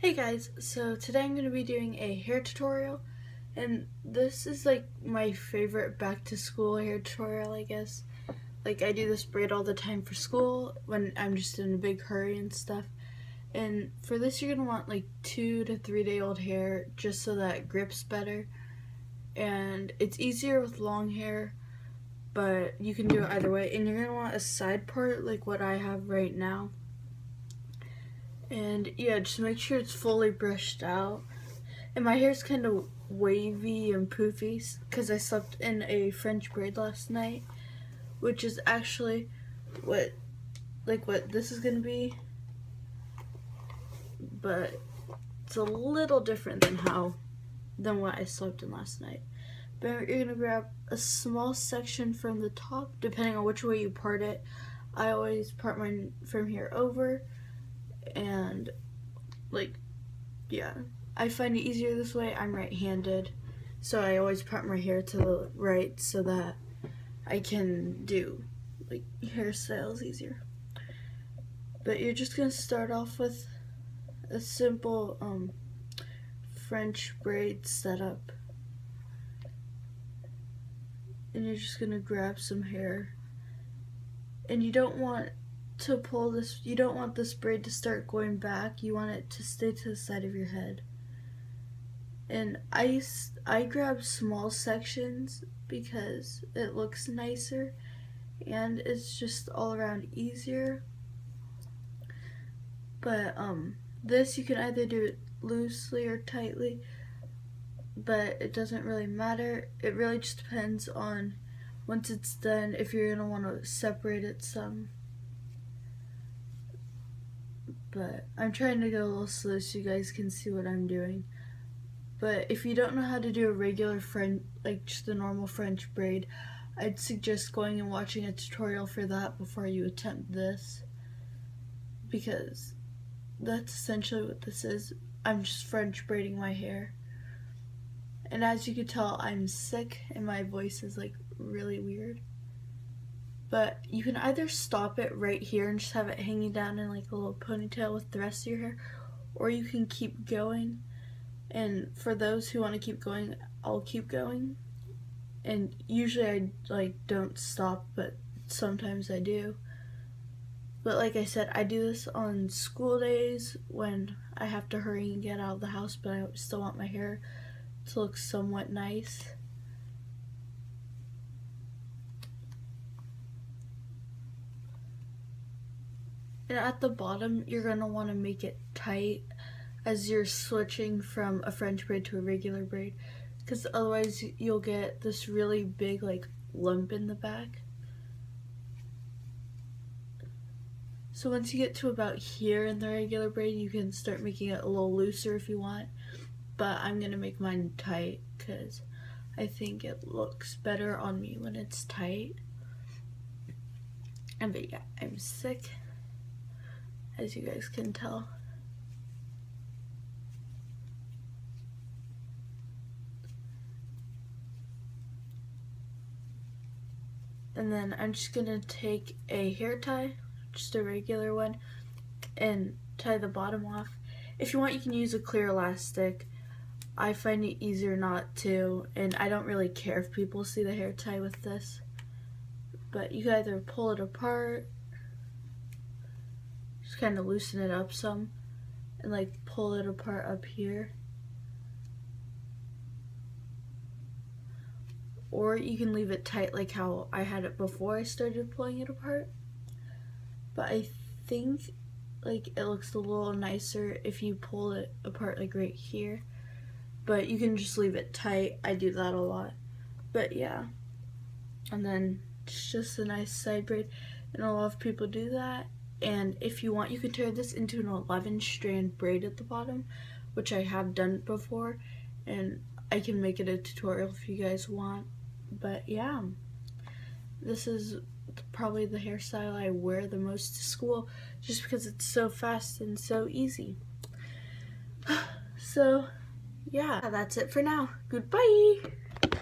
Hey guys, so today I'm going to be doing a hair tutorial, and this is like my favorite back to school hair tutorial, I guess. Like, I do this braid all the time for school when I'm just in a big hurry and stuff. And for this you're going to want like 2 to 3 day old hair just so that it grips better. And it's easier with long hair, but you can do it either way. And you're going to want a side part like what I have right now. And yeah, just make sure it's fully brushed out. And my hair's kind of wavy and poofy because I slept in a French braid last night, which is actually what this is gonna be, but it's a little different than what I slept in last night. But you're gonna grab a small section from the top, depending on which way you part it. I always part mine from here over. And I find it easier this way. I'm right-handed, so I always part my hair to the right so that I can do like hairstyles easier. But you're just gonna start off with a simple French braid setup, and you're just gonna grab some hair, and you don't want to pull this, you don't want this braid to start going back. You want it to stay to the side of your head. And I grab small sections because it looks nicer and it's just all around easier. But this you can either do it loosely or tightly, but it doesn't really matter. It really just depends on, once it's done, if you're gonna want to separate it some. But I'm trying to go a little slow so you guys can see what I'm doing. But if you don't know how to do a regular French, like just a normal French braid, I'd suggest going and watching a tutorial for that before you attempt this, because that's essentially what this is. I'm just French braiding my hair. And as you can tell, I'm sick and my voice is like really weird. But you can either stop it right here and just have it hanging down in like a little ponytail with the rest of your hair, or you can keep going. And for those who want to keep going, I'll keep going. And usually I don't stop, but sometimes I do. But like I said, I do this on school days when I have to hurry and get out of the house, but I still want my hair to look somewhat nice. And at the bottom, you're going to want to make it tight as you're switching from a French braid to a regular braid, because otherwise you'll get this really big like lump in the back. So once you get to about here in the regular braid, you can start making it a little looser if you want, but I'm going to make mine tight because I think it looks better on me when it's tight. But yeah, I'm sick, as you guys can tell. And then I'm just gonna take a hair tie, just a regular one, and tie the bottom off. If you want, you can use a clear elastic. I find it easier not to, and I don't really care if people see the hair tie with this. But you can either pull it apart, just kind of loosen it up some, and like pull it apart up here. Or you can leave it tight like how I had it before I started pulling it apart. But I think like it looks a little nicer if you pull it apart like right here. But you can just leave it tight. I do that a lot. But yeah. And then it's just a nice side braid, and a lot of people do that. And if you want, you can turn this into an 11-strand braid at the bottom, which I have done before, and I can make it a tutorial if you guys want. But yeah, this is probably the hairstyle I wear the most to school, just because it's so fast and so easy. So yeah, that's it for now. Goodbye!